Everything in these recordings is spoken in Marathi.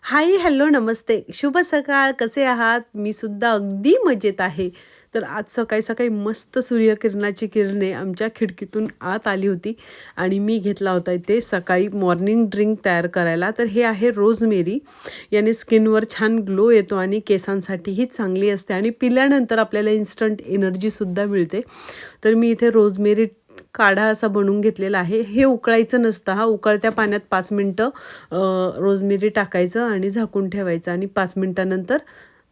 हाय, हॅलो, नमस्ते, शुभ सकाळ. कसे आहात? मी सुद्धा अगदी मजेत आहे. तर आज सकाळी-सकाळी मस्त सूर्यकिरणाची किरणे आमच्या खिडकीतून आत आली होती आणि मी घेतला होता इथे सकाळी मॉर्निंग ड्रिंक तयार करायला. तर हे आहे रोजमेरी. याने स्किनवर छान ग्लो येतो आणि केसांसाठीही चांगली असते आणि पिल्यानंतर आपल्याला इन्स्टंट एनर्जीसुद्धा मिळते. तर मी इथे रोजमेरी काढा असा बनवून घेतलेला आहे. हे उकळायचं नसतं. उकळत्या पाण्यात 5 मिनटं रोजमेरी टाकायचं आणि झाकून ठेवायचं आणि 5 मिनटानंतर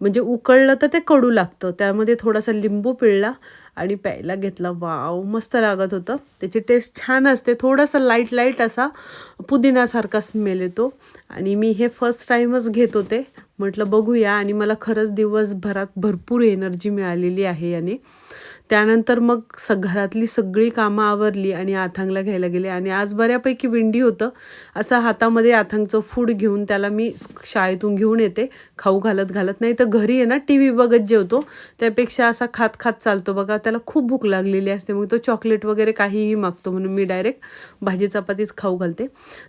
म्हणजे उकळलं तर ते कडू लागतं. त्यामध्ये थोडासा लिंबू पिळला आणि प्यायला घेतला. वॉव! मस्त लागत होतं. त्याची टेस्ट छान असते. थोडासा लाईट असा पुदिन्यासारखा स्मेल येतो आणि मी हे फर्स्ट टाईमच घेत होते. म्हटलं बघूया आणि मला खरंच दिवसभरात भरपूर एनर्जी मिळालेली आहे याने. त्यानंतर मग घरातली सगळी कामं आवरली आणि आथांगला घ्यायला गेले आणि आज बऱ्यापैकी विंडी होतं. असं हातामध्ये आथांगचं फूड घेऊन त्याला मी शाळेतून घेऊन येते, खाऊ घालत नाही तर घरी आहे ना टी व्ही बघत जेवतो. त्यापेक्षा असा खात चालतो बघा. त्याला खूप भूक लागलेली असते. मग तो चॉकलेट वगैरे काहीही मागतो म्हणून मी डायरेक्ट भाजी चपातीच खाऊ घालते.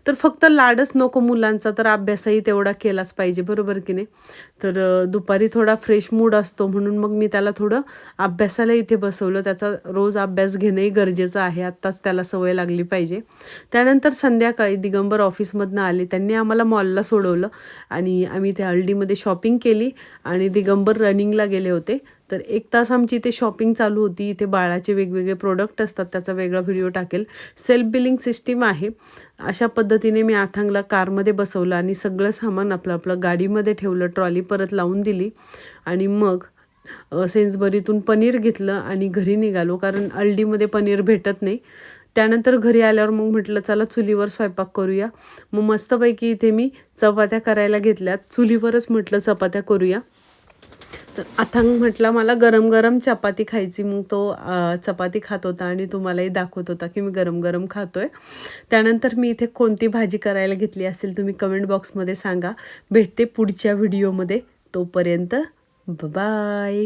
तर फक्त लाडच नको मुलांचा, तर अभ्यासही तेवढा केलाच पाहिजे, बरोबर की नाही. तर दुपारी थोडा फ्रेश मूड असतो म्हणून मग मी त्याला थोडं अभ्यासाला इथे बसवलं. त्याचा रोज अभ्यास घेणंही गरजेचं आहे. आत्ताच त्याला सवय लागली पाहिजे. त्यानंतर संध्याकाळी दिगंबर ऑफिसमधनं आले. त्यांनी आम्हाला मॉलला सोडवलं आणि आम्ही त्या हल्डीमध्ये शॉपिंग केली आणि दिगंबर रनिंगला गेले होते. तर 1 तास आमची इथे शॉपिंग चालू होती. इथे बाळाचे वेगवेगळे प्रोडक्ट असतात, त्याचा वेगळा व्हिडिओ टाकेल. सेल्फ बिलिंग सिस्टीम आहे. अशा पद्धतीने मी आथांगला कारमध्ये बसवलं आणि सगळं सामान आपलं गाडीमध्ये ठेवलं. ट्रॉली परत लावून दिली आणि मग सेन्सबरीतून पनीर घेतलं आणि घरी निघालो, कारण अल्डीमध्ये पनीर भेटत नाही. त्यानंतर घरी आल्यावर मग म्हटलं चला चुलीवर स्वयंपाक करूया. मग मस्तपैकी इथे मी चपात्या करायला घेतल्यात. चुलीवरच म्हटलं चपात्या करूया. तर अथांग म्हटला मला गरम गरम चपाती खायची. मग तो चपाती खात होता आणि तुम्हालाही दाखवत होता की मी गरम गरम खातोय. त्यानंतर मी इथे कोणती भाजी करायला घेतली असेल तुम्ही कमेंट बॉक्समध्ये सांगा. भेटते पुढच्या व्हिडिओमध्ये. तोपर्यंत बाय.